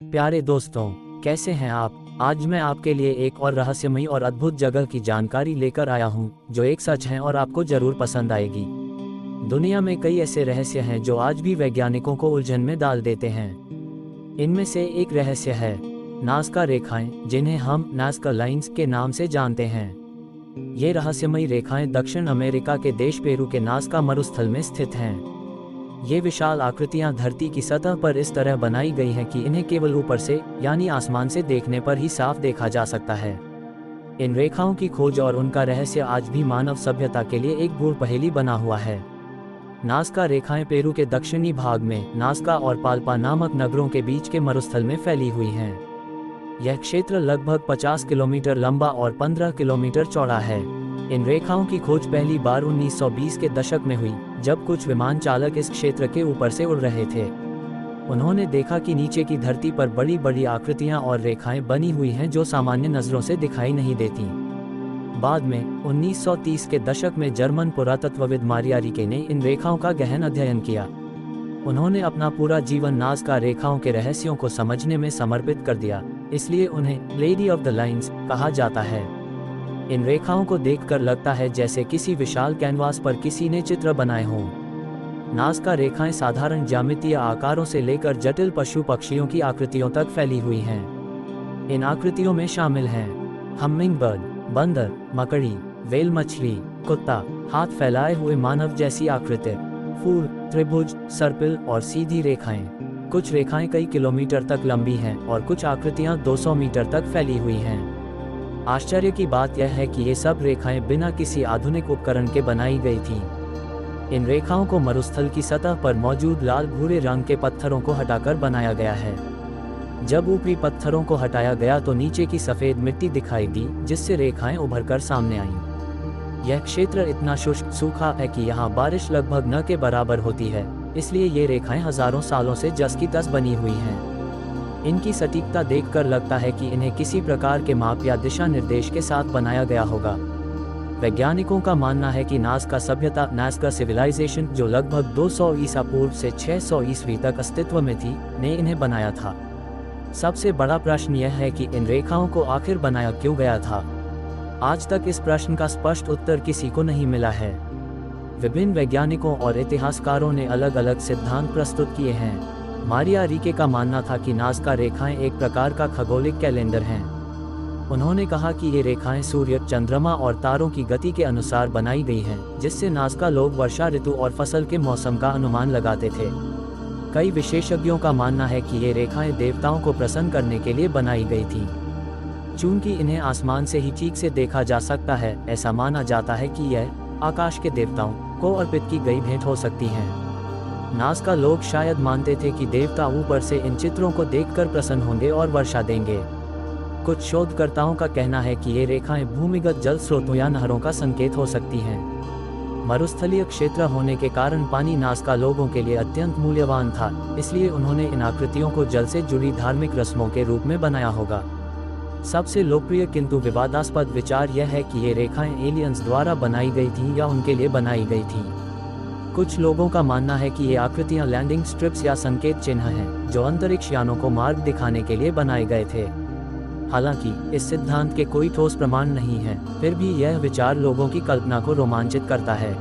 प्यारे दोस्तों, कैसे हैं आप? आज मैं आपके लिए एक और रहस्यमयी और अद्भुत जगह की जानकारी लेकर आया हूं, जो एक सच है और आपको जरूर पसंद आएगी। दुनिया में कई ऐसे रहस्य हैं जो आज भी वैज्ञानिकों को उलझन में डाल देते हैं। इनमें से एक रहस्य है नाज़का रेखाएं, जिन्हें हम नाज़का लाइंस के नाम से जानते हैं। ये रहस्यमयी रेखाएं दक्षिण अमेरिका के देश पेरू के नाज़का मरुस्थल में स्थित हैं। ये विशाल आकृतियां धरती की सतह पर इस तरह बनाई गई हैं कि इन्हें केवल ऊपर से यानी आसमान से देखने पर ही साफ देखा जा सकता है। इन रेखाओं की खोज और उनका रहस्य आज भी मानव सभ्यता के लिए एक गूढ़ पहेली बना हुआ है। नाज़का रेखाएं पेरू के दक्षिणी भाग में नाज़का और पाल्पा नामक नगरों के बीच के मरुस्थल में फैली हुई हैं। यह क्षेत्र लगभग 50 किलोमीटर लंबा और 15 किलोमीटर चौड़ा है। इन रेखाओं की खोज पहली बार 1920 के दशक में हुई, जब कुछ विमान चालक इस क्षेत्र के ऊपर से उड़ रहे थे। उन्होंने देखा कि नीचे की धरती पर बड़ी बड़ी आकृतियां और रेखाएं बनी हुई हैं जो सामान्य नज़रों से दिखाई नहीं देती। बाद में 1930 के दशक में जर्मन पुरातत्वविद मारिया रिके ने इन रेखाओं का गहन अध्ययन किया। उन्होंने अपना पूरा जीवन नाज़का रेखाओं के रहस्यों को समझने में समर्पित कर दिया, इसलिए उन्हें लेडी ऑफ द लाइन्स कहा जाता है। इन रेखाओं को देखकर लगता है जैसे किसी विशाल कैनवास पर किसी ने चित्र बनाए हों। नाज़का रेखाएं साधारण ज्यामितीय आकारों से लेकर जटिल पशु पक्षियों की आकृतियों तक फैली हुई हैं। इन आकृतियों में शामिल हैं हमिंगबर्ड, बंदर, मकड़ी, व्हेल मछली, कुत्ता, हाथ फैलाए हुए मानव जैसी आकृति, फूल, त्रिभुज, सर्पिल और सीधी रेखाएं। कुछ रेखाएं कई किलोमीटर तक लंबी हैं और कुछ आकृतियां 200 मीटर तक फैली हुई हैं। आश्चर्य की बात यह है कि ये सब रेखाएं बिना किसी आधुनिक उपकरण के बनाई गई थीं। इन रेखाओं को मरुस्थल की सतह पर मौजूद लाल भूरे रंग के पत्थरों को हटाकर बनाया गया है। जब ऊपरी पत्थरों को हटाया गया तो नीचे की सफ़ेद मिट्टी दिखाई दी, जिससे रेखाएं उभरकर सामने आईं। यह क्षेत्र इतना शुष्क सूखा है कि यहाँ बारिश लगभग न के बराबर होती है, इसलिए ये रेखाएं हजारों सालों से जस की तस बनी हुई हैं। इनकी सटीकता देखकर लगता है कि इन्हें किसी प्रकार के माप या दिशा निर्देश के साथ बनाया गया होगा। वैज्ञानिकों का मानना है कि नाज़का सभ्यता, नाज़का सिविलाइजेशन, जो लगभग 200 ईसा पूर्व से 600 ईस्वी तक अस्तित्व में थी, ने इन्हें बनाया था। सबसे बड़ा प्रश्न यह है कि इन रेखाओं को आखिर बनाया क्यों गया था। आज तक इस प्रश्न का स्पष्ट उत्तर किसी को नहीं मिला है। विभिन्न वैज्ञानिकों और इतिहासकारों ने अलग अलग सिद्धांत प्रस्तुत किए हैं। मारिया रिके का मानना था कि नाज़का रेखाएं एक प्रकार का खगोलिक कैलेंडर हैं। उन्होंने कहा कि ये रेखाएं सूर्य, चंद्रमा और तारों की गति के अनुसार बनाई गई हैं, जिससे नाज़का लोग वर्षा ऋतु और फसल के मौसम का अनुमान लगाते थे। कई विशेषज्ञों का मानना है कि ये रेखाएं देवताओं को प्रसन्न करने के लिए बनाई गई थीं। चूंकि इन्हें आसमान से ही ठीक से देखा जा सकता है, ऐसा माना जाता है कि यह आकाश के देवताओं को अर्पित की गई भेंट हो सकती हैं। नाज़का लोग शायद मानते थे कि देवता ऊपर से इन चित्रों को देखकर प्रसन्न होंगे और वर्षा देंगे। कुछ शोधकर्ताओं का कहना है कि ये रेखाएं भूमिगत जल स्रोतों या नहरों का संकेत हो सकती हैं। मरुस्थलीय क्षेत्र होने के कारण पानी नाज़का लोगों के लिए अत्यंत मूल्यवान था, इसलिए उन्होंने इन आकृतियों को जल से जुड़ी धार्मिक रस्मों के रूप में बनाया होगा। सबसे लोकप्रिय किंतु विवादास्पद विचार यह है कि ये रेखाएं एलियंस द्वारा बनाई गई थीं या उनके लिए बनाई गई थीं। कुछ लोगों का मानना है कि ये आकृतियां लैंडिंग स्ट्रिप्स या संकेत चिन्ह हैं, जो अंतरिक्ष यानों को मार्ग दिखाने के लिए बनाए गए थे। हालांकि इस सिद्धांत के कोई ठोस प्रमाण नहीं है, फिर भी यह विचार लोगों की कल्पना को रोमांचित करता है।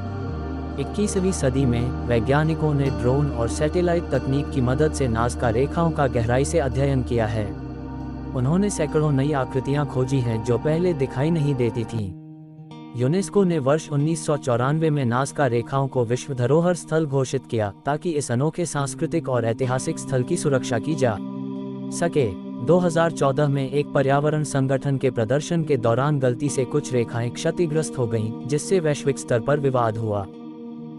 21वीं सदी में वैज्ञानिकों ने ड्रोन और सैटेलाइट तकनीक की मदद से नाज़का रेखाओं का गहराई से अध्ययन किया है। उन्होंने सैकड़ों नई आकृतियां खोजी हैं जो पहले दिखाई नहीं देती थीं। यूनेस्को ने वर्ष 1994 में नाज़का रेखाओं को विश्व धरोहर स्थल घोषित किया, ताकि इस अनोखे सांस्कृतिक और ऐतिहासिक स्थल की सुरक्षा की जा सके। 2014 में एक पर्यावरण संगठन के प्रदर्शन के दौरान गलती से कुछ रेखाएं क्षतिग्रस्त हो गईं, जिससे वैश्विक स्तर पर विवाद हुआ।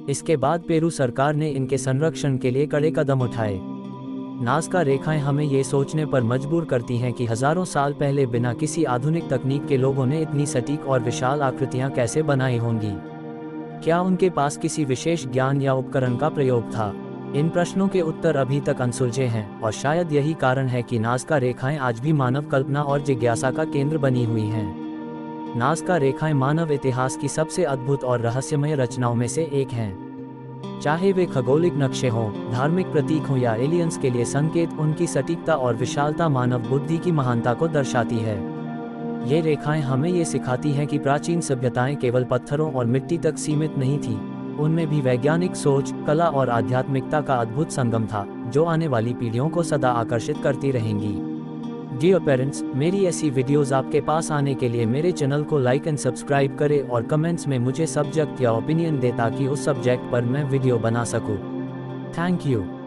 इसके बाद पेरू सरकार ने इनके संरक्षण के लिए कड़े कदम उठाए। नाज़का रेखाएं हमें ये सोचने पर मजबूर करती हैं कि हजारों साल पहले बिना किसी आधुनिक तकनीक के लोगों ने इतनी सटीक और विशाल आकृतियां कैसे बनाई होंगी। क्या उनके पास किसी विशेष ज्ञान या उपकरण का प्रयोग था? इन प्रश्नों के उत्तर अभी तक अनसुलझे हैं, और शायद यही कारण है कि नाज़का रेखाएं आज भी मानव कल्पना और जिज्ञासा का केंद्र बनी हुई हैं। नाज़का रेखाएं मानव इतिहास की सबसे अद्भुत और रहस्यमय रचनाओं में से एक हैं। चाहे वे खगोलिक नक्शे हों, धार्मिक प्रतीक हों या एलियंस के लिए संकेत, उनकी सटीकता और विशालता मानव बुद्धि की महानता को दर्शाती है। ये रेखाएं हमें ये सिखाती हैं कि प्राचीन सभ्यताएं केवल पत्थरों और मिट्टी तक सीमित नहीं थीं, उनमें भी वैज्ञानिक सोच, कला और आध्यात्मिकता का अद्भुत संगम था, जो आने वाली पीढ़ियों को सदा आकर्षित करती रहेंगी। डियर पेरेंट्स, मेरी ऐसी वीडियोस आपके पास आने के लिए मेरे चैनल को लाइक एंड सब्सक्राइब करें और कमेंट्स में मुझे सब्जेक्ट या ओपिनियन दें ताकि उस सब्जेक्ट पर मैं वीडियो बना सकूं। Thank you.